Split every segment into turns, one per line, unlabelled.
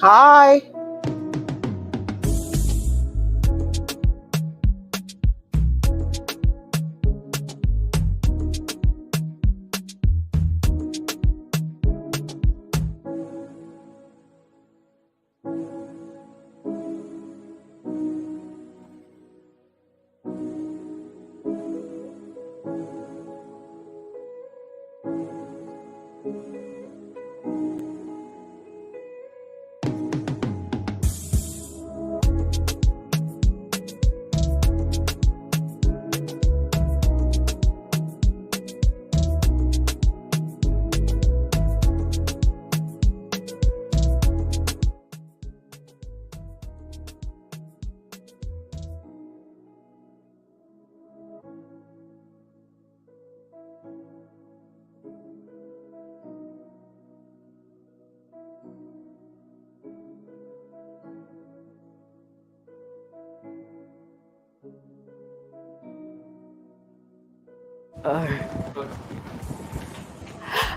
Hi.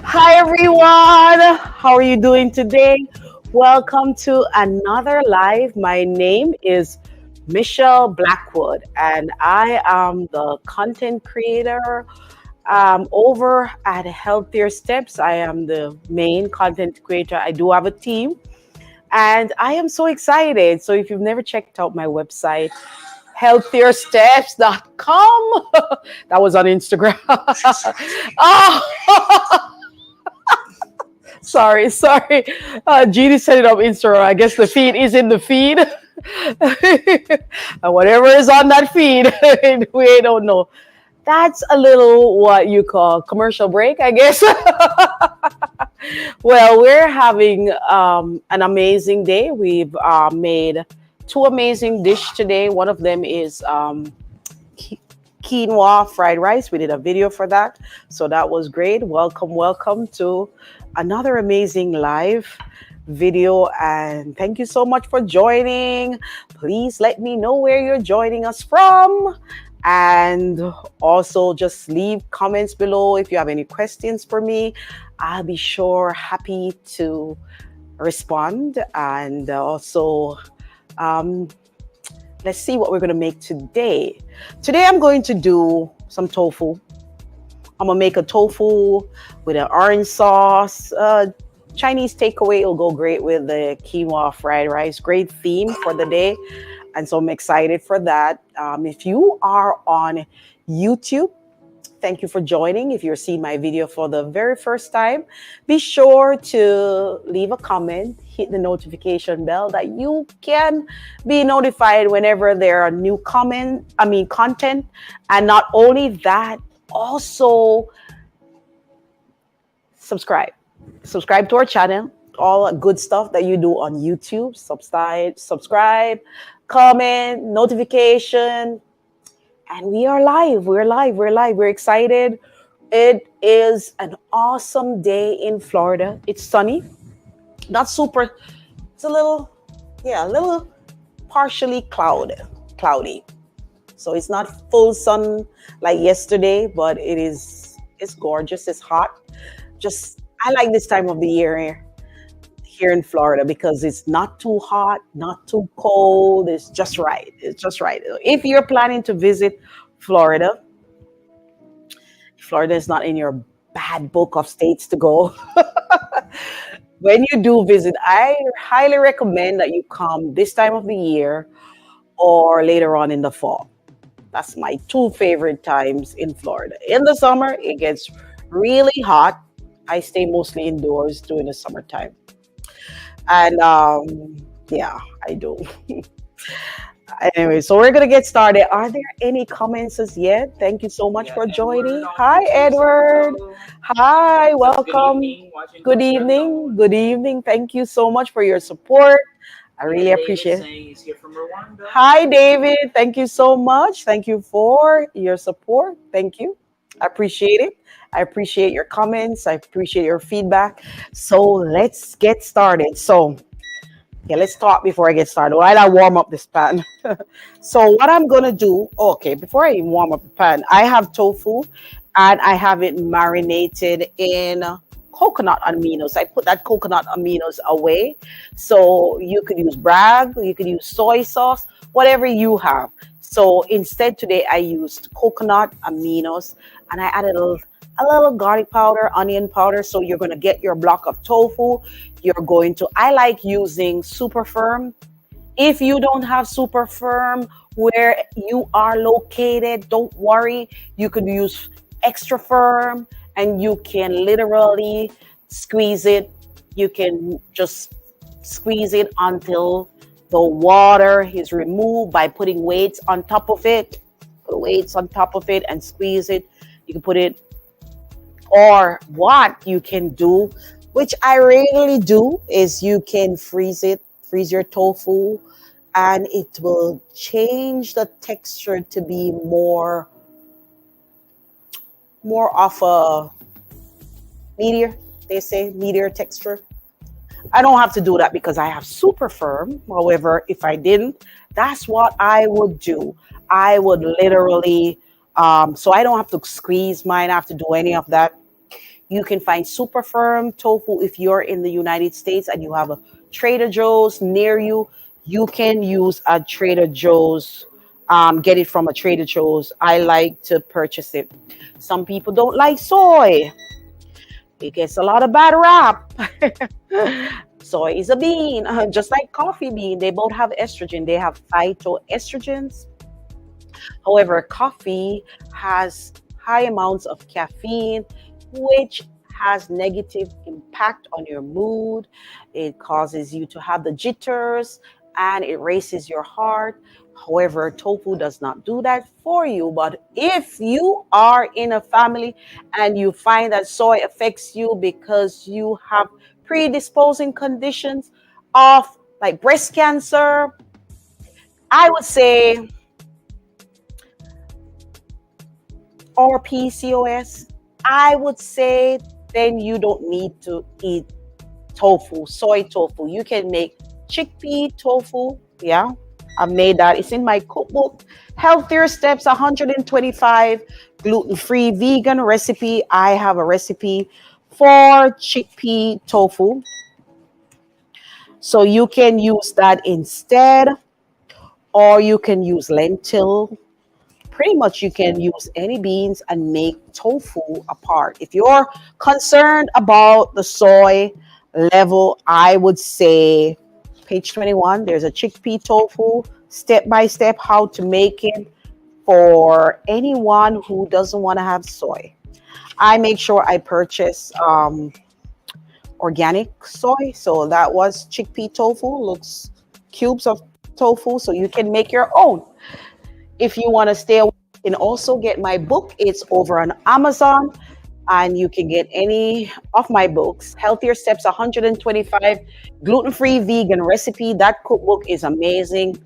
Hi, everyone. How are you doing today? Welcome to another live. My name is Michelle Blackwood, and I am the content creator over at Healthier Steps. I am the main content creator. I do have a team, and I am so excited. So, if you've never checked out my website, healthiersteps.com, that was on Instagram. Oh, sorry. Jeannie set it up Instagram. I guess the feed is in the feed. And whatever is on that feed, we don't know. That's a little what you call commercial break, I guess. Well, we're having an amazing day. We've made two amazing dishes today. One of them is quinoa fried rice. We did a video for that, so that was great. Welcome to another amazing live video, and thank you so much for joining. Please let me know where you're joining us from, and also just leave comments below if you have any questions for me. I'll be happy to respond. And also let's see what we're going to make today. Today I'm going to do some tofu. I'm going to make a tofu with an orange sauce. Chinese takeaway will go great with the quinoa fried rice. Great theme for the day. And so I'm excited for that. If you are on YouTube, thank you for joining. If you're seeing my video for the very first time, be sure to leave a comment, hit the notification bell that you can be notified whenever there are new content. And not only that, also subscribe to our channel. All good stuff that you do on YouTube. Subscribe, comment, notification. And we are live. We're excited. It is an awesome day in Florida. It's sunny. Not super. It's a little partially cloudy. So it's not full sun like yesterday, but it's gorgeous. It's hot. I like this time of the year here in Florida because it's not too hot, not too cold. It's just right. If you're planning to visit Florida is not in your bad book of states to go. When you do visit, I highly recommend that you come this time of the year or later on in the fall. That's my two favorite times in Florida. In the summer, it gets really hot. I stay mostly indoors during the summertime. And I do. Anyway, so we're going to get started. Are there any comments as yet? Thank you so much for joining. Hi, Edward. Hi, welcome. Good evening. Thank you so much for your support. I really appreciate it. Hi, David. Thank you so much. Thank you for your support. Thank you. I appreciate it. I appreciate your comments. I appreciate your feedback. So let's get started. Let's talk before I get started. While I warm up this pan. So what I'm going to do, before I even warm up the pan, I have tofu and I have it marinated in coconut aminos. I put that coconut aminos away. So you could use brag, you could use soy sauce, whatever you have. So instead today I used coconut aminos, and I added a little garlic powder, onion powder. So you're going to get your block of tofu. You're going to, I like using super firm. If you don't have super firm where you are located, don't worry. You could use extra firm, and you can literally squeeze it. You can just squeeze it until the water is removed by putting weights on top of it. Put weights on top of it and squeeze it. You can put it, or what you can do, which I rarely do, is you can freeze it, freeze your tofu, and it will change the texture to be more of a meteor. They say meteor texture. I don't have to do that because I have super firm. However, if I didn't, that's what I would do. I would literally, so I don't have to squeeze mine. I have to do any of that. You can find super firm tofu if you're in the United States and you have a Trader Joe's near you. You can use a Trader Joe's, get it from a Trader Joe's. I like to purchase it. Some people don't like soy. It gets a lot of bad rap. Soy is a bean, just like coffee bean. They both have estrogen. They have phytoestrogens. However, coffee has high amounts of caffeine, which has negative impact on your mood. It causes you to have the jitters and it races your heart. However, tofu does not do that for you. But if you are in a family and you find that soy affects you because you have predisposing conditions of like breast cancer, I would say, or PCOS, I would say then you don't need to eat tofu, soy tofu. You can make chickpea tofu. Yeah, I've made that. It's in my cookbook, Healthier Steps 125 gluten-free vegan recipe. I have a recipe for chickpea tofu. So you can use that instead, or you can use lentil. Pretty much you can use any beans and make tofu apart. If you're concerned about the soy level, I would say page 21, there's a chickpea tofu, step by step how to make it for anyone who doesn't want to have soy. I make sure I purchase organic soy. So that was chickpea tofu, looks cubes of tofu, so you can make your own. If you want to stay away, you can also get my book. It's over on Amazon, and you can get any of my books. Healthier Steps 125 gluten-free vegan recipe. That cookbook is amazing,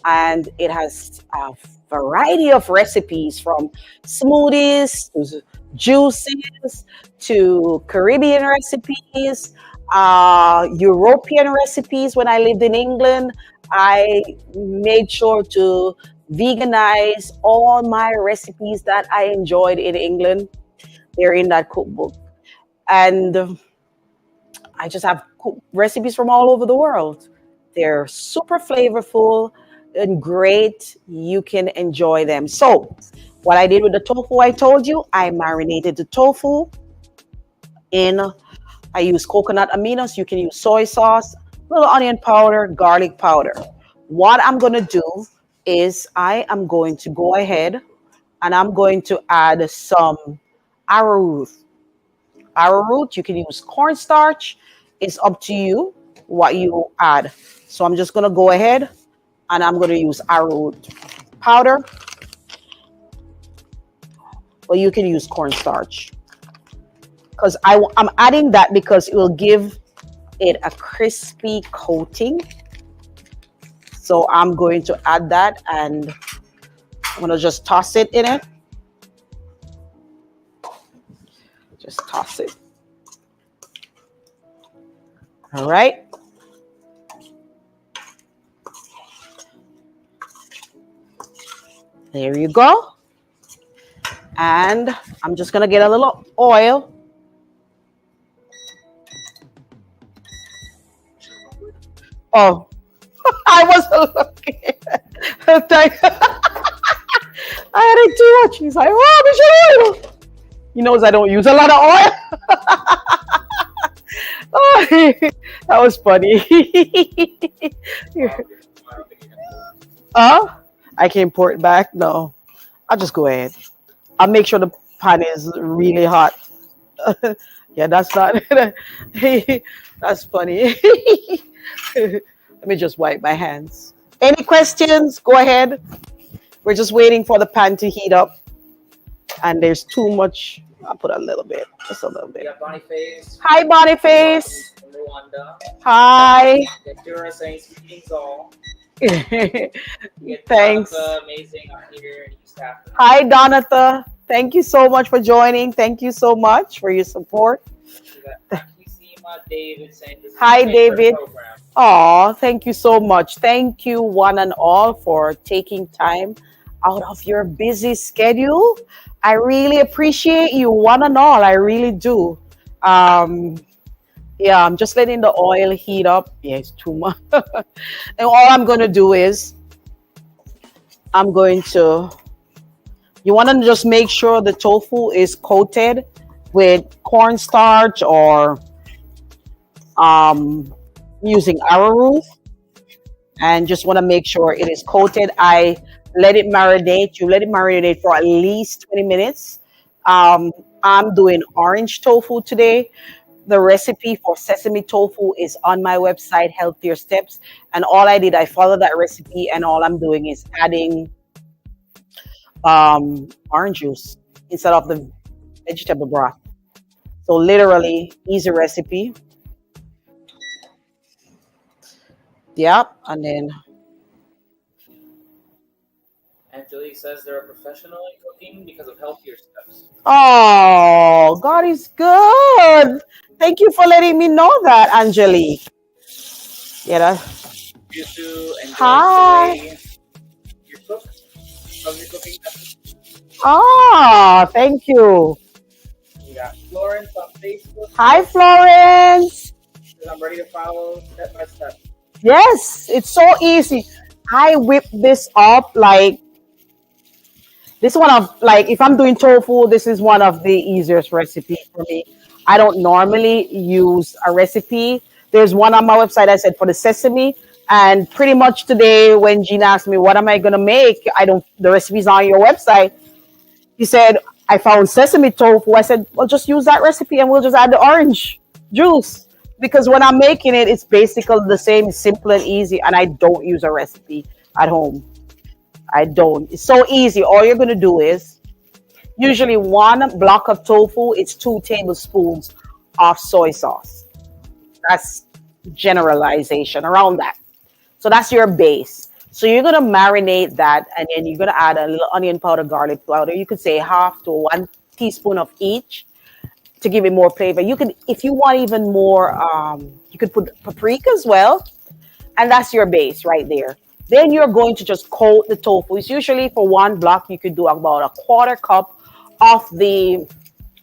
and it has a variety of recipes from smoothies to juices to Caribbean recipes, European recipes. When I lived in England, I made sure to veganize all my recipes that I enjoyed in England. They're in that cookbook. And I just have recipes from all over the world. They're super flavorful and great. You can enjoy them. So, what I did with the tofu, I told you, I marinated the tofu in, I use coconut aminos. You can use soy sauce, little onion powder, garlic powder. What I'm going to do is I am going to go ahead and I'm going to add some arrowroot. Arrowroot, you can use cornstarch. It's up to you what you add. So I'm just going to go ahead and I'm going to use arrowroot powder. Or you can use cornstarch. Because I'm adding that because it will give it a crispy coating. So I'm going to add that and I'm going to just toss it in it. Just toss it. All right. There you go. And I'm just gonna get a little oil. Oh, I wasn't looking. I had it too much. He's like, oh, Michelle oil. He knows I don't use a lot of oil. Oh, that was funny. uh, I can pour it back. No, I'll just go ahead. I'll make sure the pan is really hot. Yeah, that's not. That's funny. Let me just wipe my hands. Any questions? Go ahead. We're just waiting for the pan to heat up. And there's too much. I'll put a little bit, just a little bit.
Yeah, Boniface.
Hi, Boniface.
From Rwanda.
Hi.
You're saying greetings all.
Thanks.
Amazing out here in East Africa.
Hi, Donatha. Thank you so much for joining. Thank you so much for your support.
David saying this
Hi, David. Oh, thank you so much. Thank you, one and all, for taking time out of your busy schedule. I really appreciate you, one and all. I really do. Yeah, I'm just letting the oil heat up. Yeah, it's too much. And all I'm going to do is I'm going to, you want to just make sure the tofu is coated with cornstarch or using arrowroot, and just want to make sure it is coated. I let it marinate. You let it marinate for at least 20 minutes. I'm doing orange tofu today. The recipe for sesame tofu is on my website, Healthier Steps. And all I did, I followed that recipe, and all I'm doing is adding orange juice instead of the vegetable broth. So literally, easy recipe. Yep, and then
Angelique says they're a professional in cooking because of Healthier Steps.
oh, God is good. Thank you for letting me know that, Angelique. Yeah, that.
You too enjoy
Hi.
today. Your cook of your cooking method.
Ah, thank you.
We got Florence on Facebook.
Hi, Florence.
I'm ready to follow step by step.
Yes, it's so easy. I whip this up like this one of like if I'm doing tofu, this is one of the easiest recipes for me. I don't normally use a recipe. There's one on my website I said for the sesame, and pretty much today when Gina asked me what am I gonna make, I don't the recipe's on your website. He said I found sesame tofu. I said, well, just use that recipe and we'll just add the orange juice. Because when I'm making it, it's basically the same, simple and easy, and I don't use a recipe at home. I don't. It's so easy. All you're going to do is usually one block of tofu, it's 2 tablespoons of soy sauce. That's generalization around that. So that's your base. So you're going to marinate that, and then you're going to add a little onion powder, garlic powder. You could say half to 1 teaspoon of each to give it more flavor. You could, if you want even more, you could put paprika as well. And that's your base right there. Then you're going to just coat the tofu. It's usually for 1 block, you could do about a 1/4 cup of the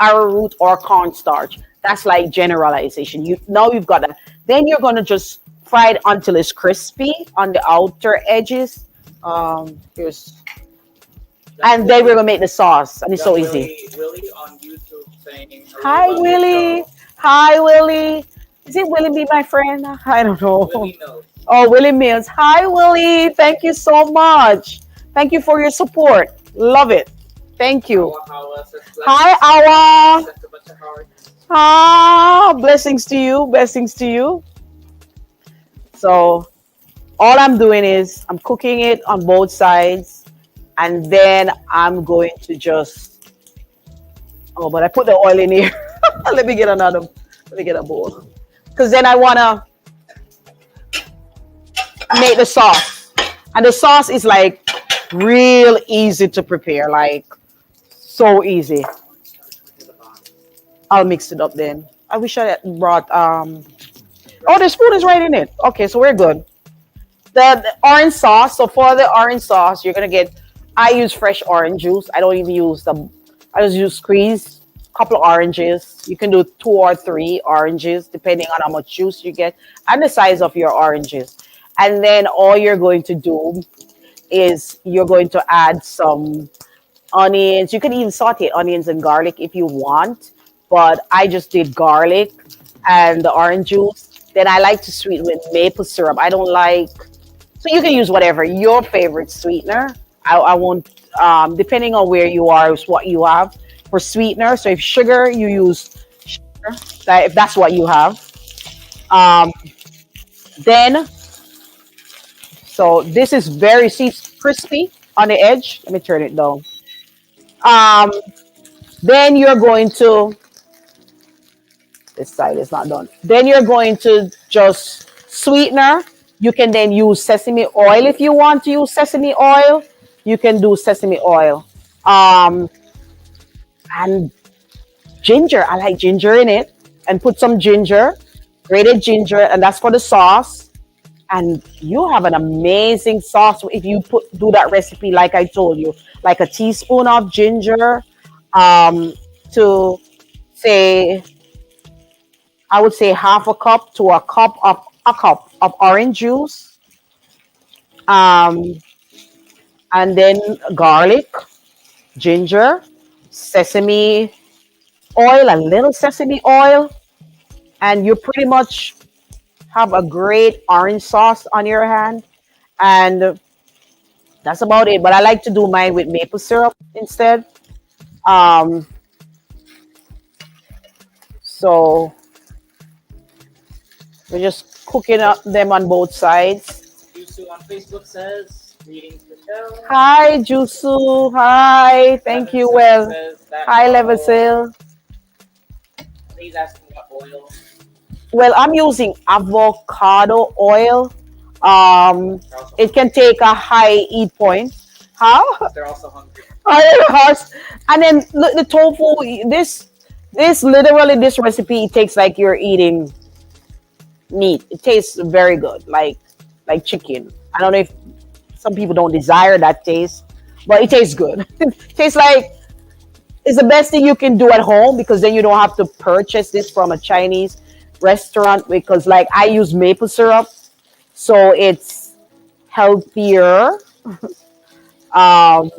arrowroot or cornstarch. That's like generalization. Now you've got that. Then you're going to just fry it until it's crispy on the outer edges. And then we're going to make the sauce. And it's so easy.
Willie on YouTube saying,
hi, Willie. Hi, Willie. Is it Willie be my friend? I don't know.
Willie knows.
Oh, Willie Mills. Hi, Willie. Thank you so much. Thank you for your support. Love it. Thank you. Hi, Awa. Ah, blessings to you. Blessings to you. So all I'm doing is I'm cooking it on both sides. And then I'm going to just, oh, but I put the oil in here. Let me get a bowl. Because then I want to make the sauce. And the sauce is like real easy to prepare. Like so easy. I'll mix it up then. I wish I had brought, oh, the spoon is right in it. Okay, so we're good. The orange sauce. So for the orange sauce, you're going to get, I use fresh orange juice. I don't even use the I just use squeeze a couple of oranges. You can do two or three oranges depending on how much juice you get and the size of your oranges. And then all you're going to do is you're going to add some onions. You can even saute onions and garlic if you want, but I just did garlic and the orange juice. Then I like to sweeten with maple syrup. I don't like, so you can use whatever your favorite sweetener. I won't, depending on where you are, is what you have for sweetener. So if sugar, you use sugar, if that's what you have. Um, then, so this is very, see, crispy on the edge. Let me turn it down. Um, then you're going to, this side is not done. Then you're going to just sweetener. You can then use sesame oil if you want to use sesame oil. You can do sesame oil. Um, and ginger. I like ginger in it. And put some ginger, grated ginger, and that's for the sauce. And you have an amazing sauce if you do that recipe like I told you, like a teaspoon of ginger, um, to say I would say half a cup to a cup of orange juice, um, and then garlic, ginger, sesame oil, a little sesame oil, and you pretty much have a great orange sauce on your hand. And that's about it. But I like to do mine with maple syrup instead. Um, so we're just cooking up them on both sides.
Yusu on Facebook says, greetings, Michelle.
Hi, Jusu. Hi. Thank you. Well, hi, Levasil.
He's asking what oil.
Well, I'm using avocado oil. It can take a high heat point. How?
They're also hungry.
And then look, the tofu. This literally this recipe it tastes like you're eating meat. It tastes very good, like chicken. I don't know if some people don't desire that taste, but it tastes good. It tastes like it's the best thing you can do at home because then you don't have to purchase this from a Chinese restaurant because like I use maple syrup, so it's healthier. Um,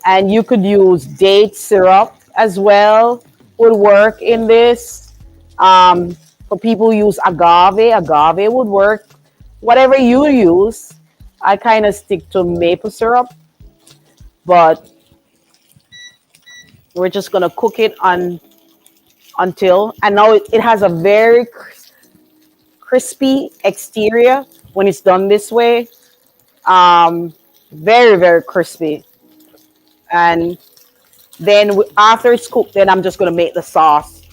and you could use date syrup as well. Would work in this. For people who use agave would work. Whatever you use, I kind of stick to maple syrup, but we're just gonna cook it until, and now it has a very crispy exterior when it's done this way. Very, very crispy. And then after it's cooked, then I'm just gonna make the sauce,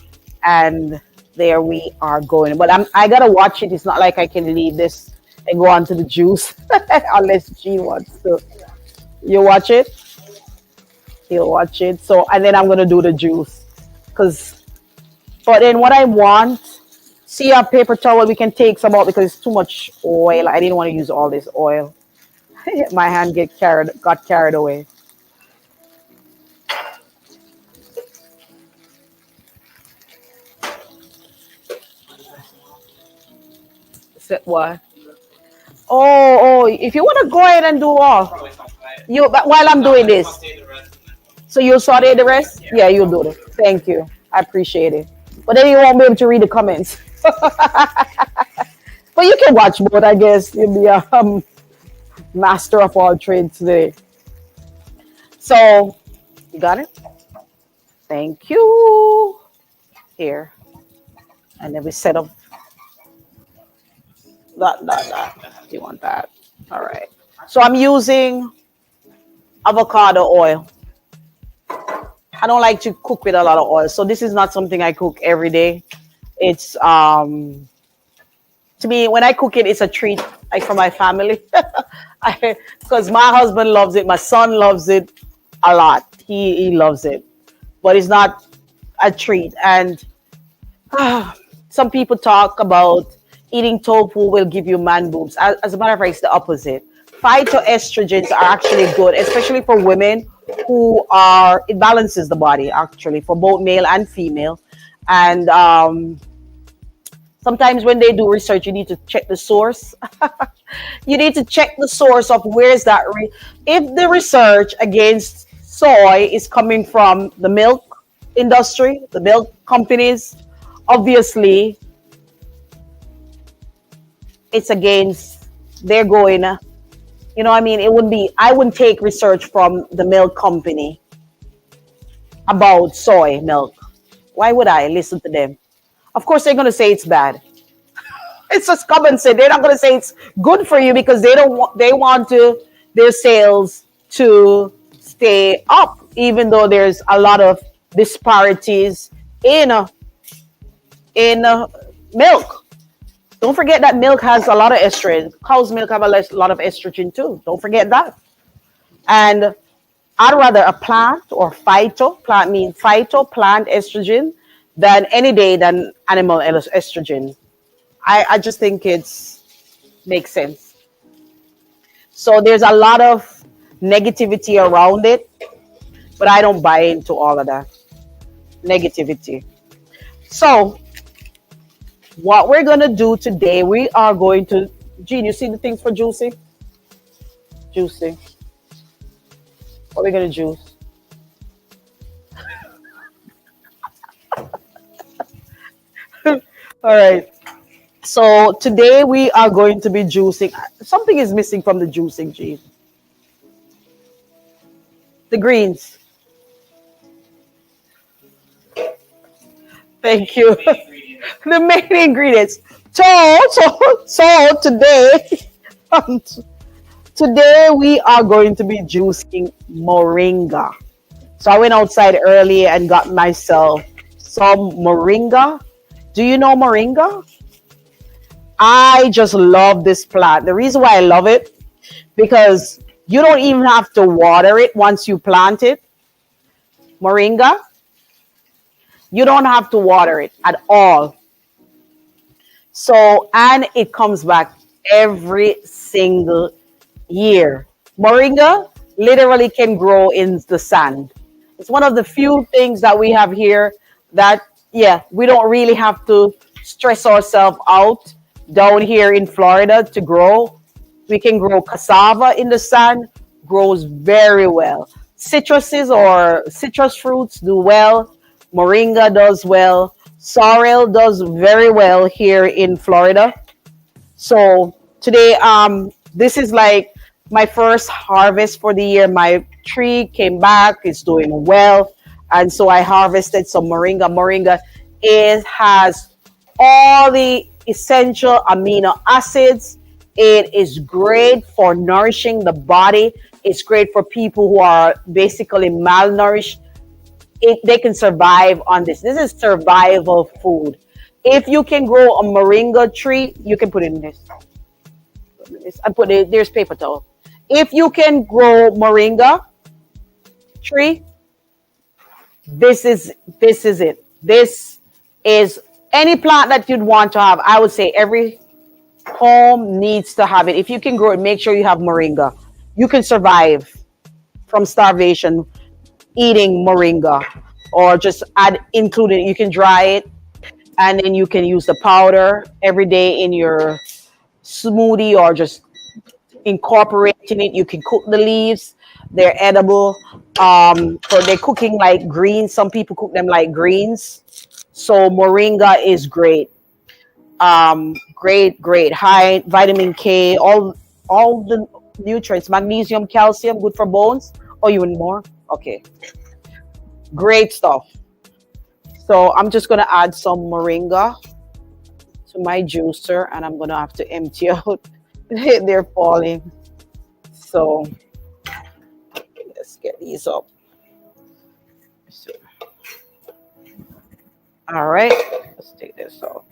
and there we are going. But I gotta watch it. It's not like I can leave this and go on to the juice unless G wants to. You watch it. He'll watch it. So and then I'm gonna do the juice, but then what I want. See a paper towel we can take some out because it's too much oil. I didn't want to use all this oil. My hand got carried away. What? Oh, if you want to go ahead and do all, but while I'm doing this, so you'll saute the rest. Yeah, you'll do it. Thank you. I appreciate it. But then you won't be able to read the comments. But you can watch both, I guess. You'll be a master of all trades today. So, you got it? Thank you. Here. And then we set up that. Do you want that? All right. So I'm using avocado oil. I don't like to cook with a lot of oil. So this is not something I cook every day. It's to me, when I cook it, it's a treat like for my family. Because my husband loves it, my son loves it a lot. He loves it. But it's not a treat. And some people talk about eating tofu will give you man boobs. As a matter of fact, it's the opposite. Phytoestrogens are actually good, especially for women it balances the body actually for both male and female. And sometimes when they do research, you need to check the source. You need to check the source of where is that. If the research against soy is coming from the milk industry, the milk companies, obviously it's against, they're going, you know, I mean, it wouldn't be, I wouldn't take research from the milk company about soy milk. Why would I listen to them? Of course, they're going to say it's bad. It's just common sense. They're not going to say it's good for you because they don't want, they want to, their sales to stay up, even though there's a lot of disparities in milk. Don't forget that milk has a lot of estrogen. Cow's milk have a lot of estrogen too. Don't forget that. And I'd rather a plant or phyto, plant means phyto, plant estrogen, than any day than animal estrogen. I just think it's makes sense. So there's a lot of negativity around it, but I don't buy into all of that negativity. So what we're gonna do today, we are going to, Jean, you see the things for juicy? Juicy. What are we gonna juice? All right. So today we are going to be juicing. Something is missing from the juicing, Jean. The greens. Thank you. The main ingredients. So today, today we are going to be juicing moringa. So I went outside early and got myself some moringa. Do you know moringa? I just love this plant. The reason why I love it, because you don't even have to water it once you plant it. Moringa, you don't have to water it at all. So, and it comes back every single year. Moringa literally can grow in the sand. It's one of the few things that we have here that, yeah, we don't really have to stress ourselves out down here in Florida to grow. We can grow cassava in the sand, grows very well. Citruses or citrus fruits do well. Moringa does well. Sorrel does very well here in Florida. So today, this is like my first harvest for the year. My tree came back, it's doing well. And so I harvested some moringa. Moringa has all the essential amino acids. It is great for nourishing the body. It's great for people who are basically malnourished. They can survive on this. This is survival food. If you can grow a moringa tree, you can put it in this. I put it, there's paper towel. If you can grow moringa tree, this is it. This is any plant that you'd want to have. I would say every home needs to have it. If you can grow it, make sure you have moringa. You can survive from starvation eating moringa, or just include it. You can dry it, and then you can use the powder every day in your smoothie, or just incorporating it. You can cook the leaves. They're edible. So they're cooking like greens. Some people cook them like greens. So moringa is great. Great. High vitamin K, all the nutrients, magnesium, calcium, good for bones. Oh, you want more? Okay. Great stuff. So I'm just gonna add some moringa to my juicer, and I'm gonna have to empty out. They're falling. So let's get these up. So, all right, let's take this off.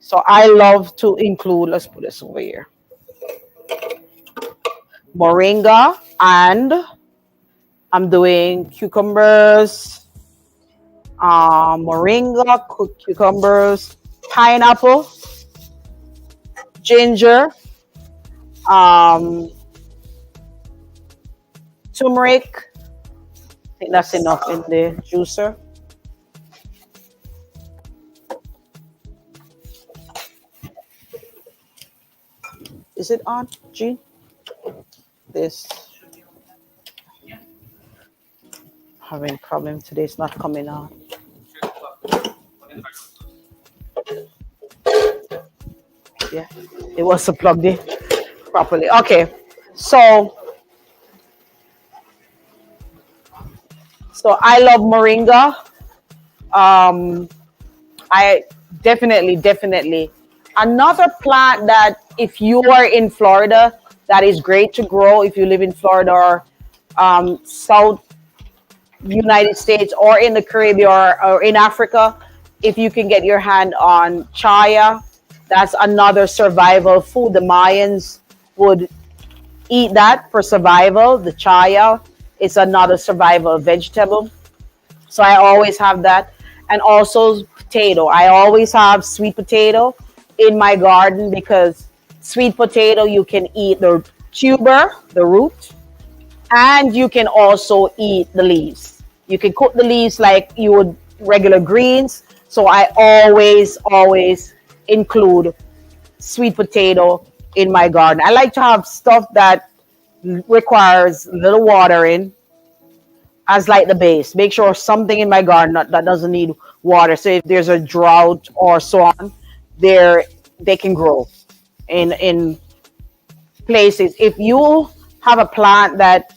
So I love to include, let's put this over here, moringa, and I'm doing cucumbers, moringa, cucumbers, pineapple, ginger, turmeric. I think that's enough in the juicer. Is it on, G? This having problem today. It's not coming on. Yeah, it was plugged in properly. Okay, so I love moringa. Um, I definitely. Another plant that if you are in Florida, that is great to grow if you live in Florida or South United States or in the Caribbean or in Africa, if you can get your hand on chaya, that's another survival food. The Mayans would eat that for survival. The chaya, it's another survival vegetable. So I always have that. And also potato. I always have sweet potato in my garden because sweet potato, you can eat the tuber, the root, and you can also eat the leaves. You can cook the leaves like you would regular greens. So I always include sweet potato in my garden. I like to have stuff that requires little watering as like the base. Make sure something in my garden that doesn't need water. So if there's a drought or so on, they can grow in places. If you have a plant that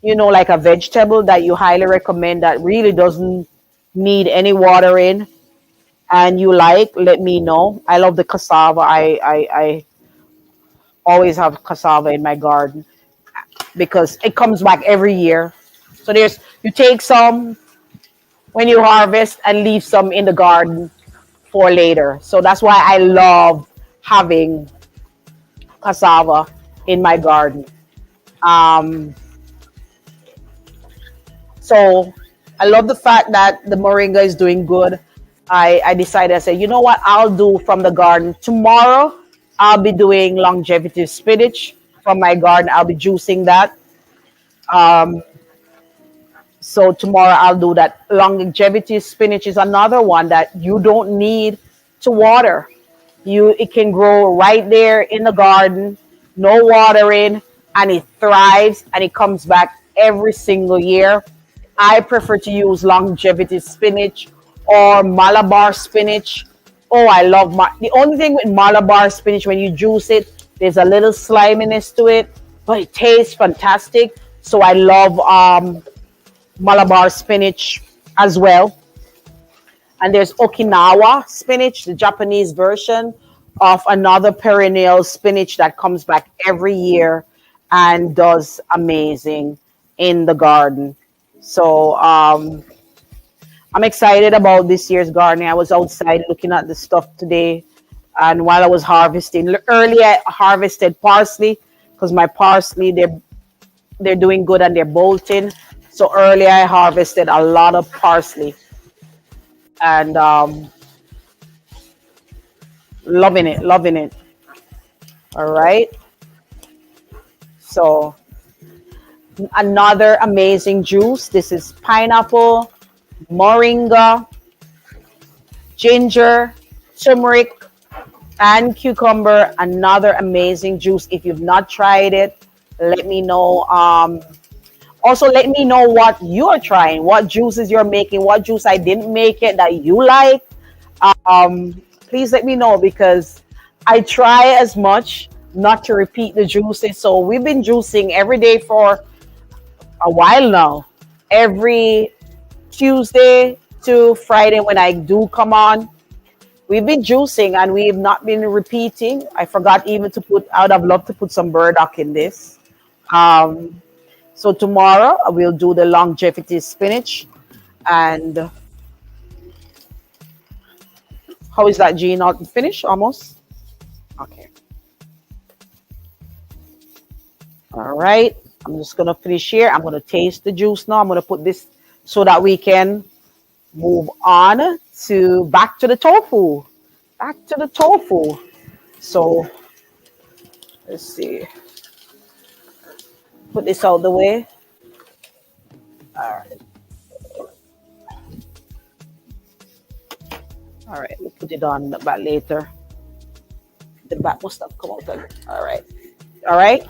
like a vegetable that you highly recommend that really doesn't need any water in and you like, let me know. I love the cassava. I always have cassava in my garden because it comes back every year. So you take some when you harvest and leave some in the garden for later. So that's why I love having cassava in my garden. Um, so I love the fact that the moringa is doing good. I decided, I said, you know what, I'll do from the garden. Tomorrow, I'll be doing longevity spinach from my garden. I'll be juicing that. Um, so tomorrow I'll do that. Longevity spinach is another one that you don't need to water. It can grow right there in the garden, no watering, and it thrives and it comes back every single year. I prefer to use longevity spinach or Malabar spinach. Oh, I love the only thing with Malabar spinach when you juice it, there's a little sliminess to it, but it tastes fantastic. So I love Malabar spinach as well. And there's Okinawa spinach, the Japanese version of another perennial spinach that comes back every year and does amazing in the garden. So I'm excited about this year's gardening. I was outside looking at the stuff today, and while I was harvesting, early I harvested parsley because my parsley they're doing good and they're bolting. So early I harvested a lot of parsley and loving it. All right. So another amazing juice. This is pineapple, moringa, ginger, turmeric, and cucumber. Another amazing juice. If you've not tried it, let me know. Also, let me know what you're trying, what juices you're making, what juice I didn't make it that you like. Please let me know because I try as much not to repeat the juices. So we've been juicing every day for a while now. Every Tuesday to Friday when I do come on, we've been juicing and we've not been repeating. I forgot even to I would have loved to put some burdock in this. So tomorrow we'll do the longevity spinach. And how is that, G? Not finished almost? Okay. All right. I'm just going to finish here. I'm going to taste the juice now. I'm going to put this so that we can move on to back to the tofu. Back to the tofu. So let's see. Put this out the way. All right. All right. We'll put it on the back later. The back must have come out. All right. All right.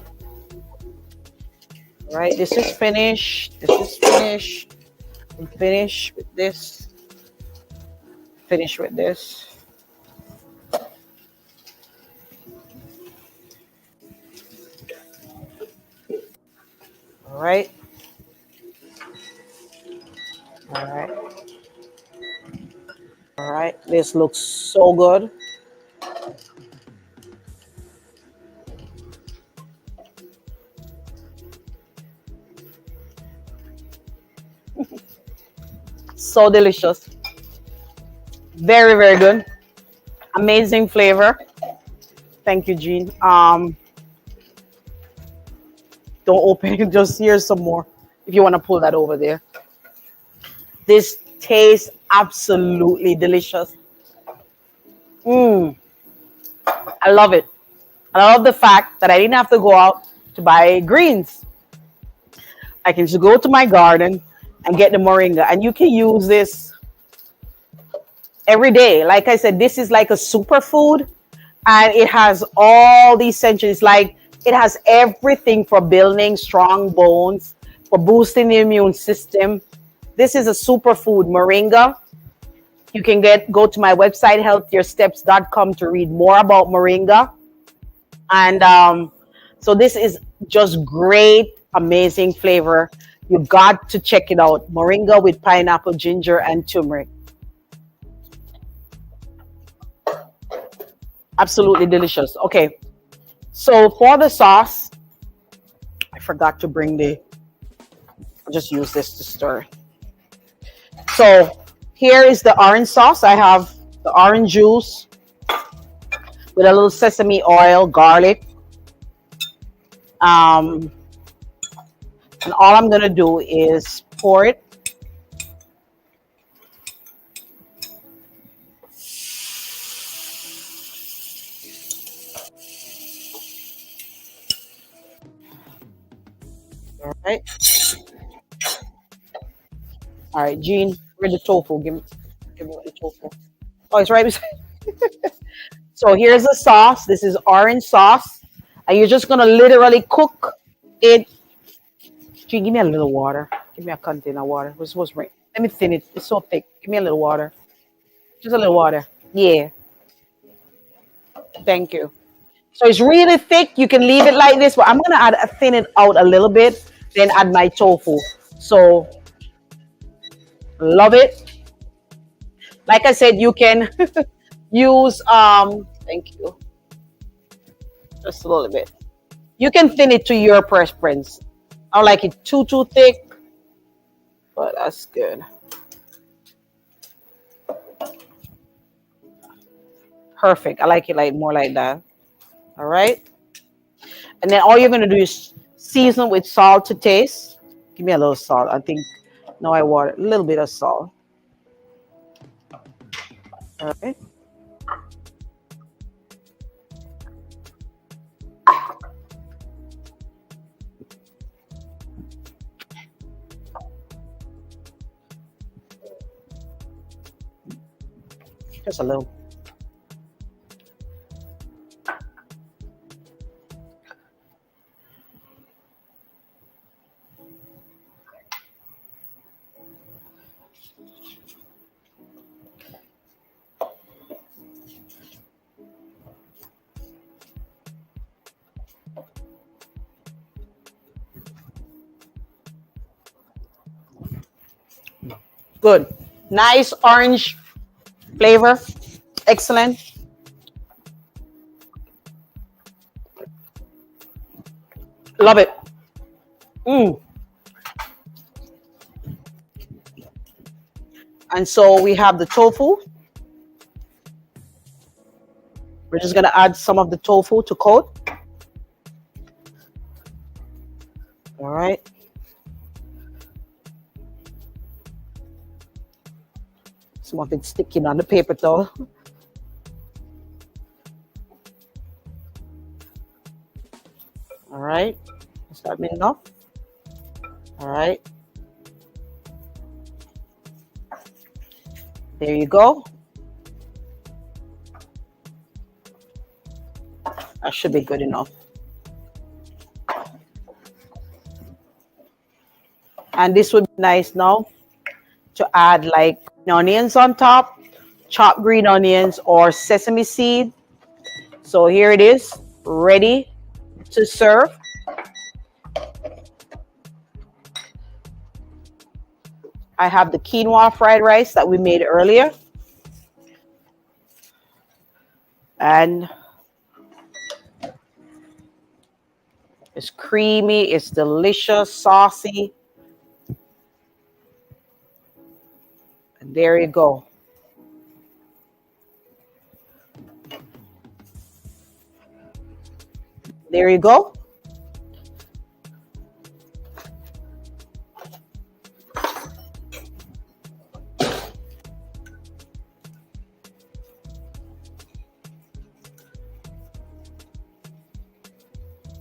All right. This is finished. This is finished. We'll finish with this. Finish with this. All right. All right. All right. This looks so good. So delicious. Very, very good. Amazing flavor. Thank you, Jean. Don't open it. Just here's some more if you want to pull that over there. This tastes absolutely delicious. I love it. I love the fact that I didn't have to go out to buy greens. I can just go to my garden and get the moringa. And you can use this every day. Like I said, this is like a superfood. And it has all the essentials. Like it has everything for building strong bones, for boosting the immune system. This is a superfood, moringa. You can go to my website, healthiersteps.com, to read more about moringa. And so this is just great, amazing flavor. You got to check it out. Moringa with pineapple, ginger, and turmeric. Absolutely delicious. Okay, so for the sauce, I forgot to bring I'll just use this to stir. So here is the orange sauce. I have the orange juice with a little sesame oil, garlic. And all I'm going to do is pour it. All right. All right, Jean, where's the tofu? Give me the tofu. Oh, it's right beside. So here's the sauce. This is orange sauce. And you're just going to literally cook it. Jean, give me a little water. Give me a container of water. What's right? Let me thin it. It's so thick. Give me a little water. Just a little water. Yeah. Thank you. So it's really thick. You can leave it like this, but I'm going to thin it out a little bit, then add my tofu. So love it. Like I said, you can use, thank you. Just a little bit. You can thin it to your preference. I don't like it too thick, but that's good. Perfect. I like it like more like that. All right. And then all you're going to do is season with salt to taste. Give me a little salt. I think, no, I want a little bit of salt. All right. Just a little. Good. Nice orange flavor. Excellent. Love it. And so we have the tofu. We're just going to add some of the tofu to coat. All right. Some of it sticking on the paper towel. All right. Start enough. All right. There you go. That should be good enough. And this would be nice now to add like onions on top, chopped green onions or sesame seed. So here it is, ready to serve. I have the quinoa fried rice that we made earlier. And it's creamy, it's delicious, saucy. And there you go. There you go.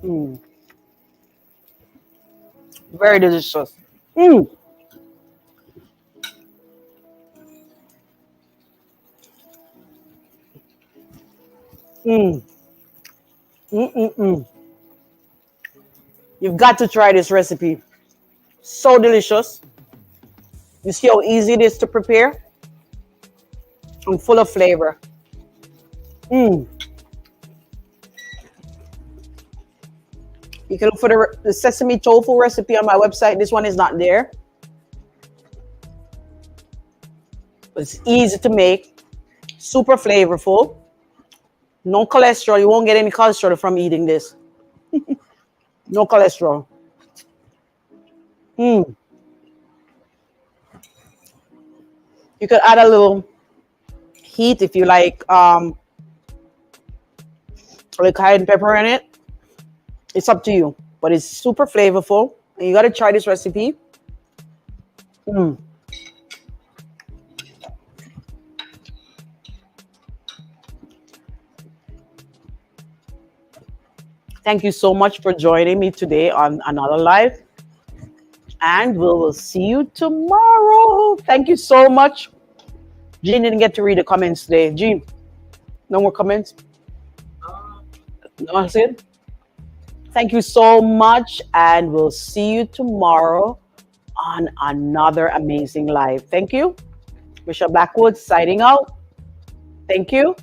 Mm. Very delicious. Mm. Mm. Mm-mm-mm. You've got to try this recipe. So delicious. You see how easy it is to prepare? And full of flavor. Mm. You can look for the sesame tofu recipe on my website. This one is not there. But it's easy to make. Super flavorful. No cholesterol. You won't get any cholesterol from eating this. No cholesterol. Mm. You could add a little heat if you like cayenne pepper in it. It's up to you. But it's super flavorful. And you got to try this recipe. Mm. Thank you so much for joining me today on another live. And we will see you tomorrow. Thank you so much. Jean didn't get to read the comments today. Jean, no more comments? No, that's it? Thank you so much. And we'll see you tomorrow on another amazing live. Thank you. Michelle Blackwood signing out. Thank you.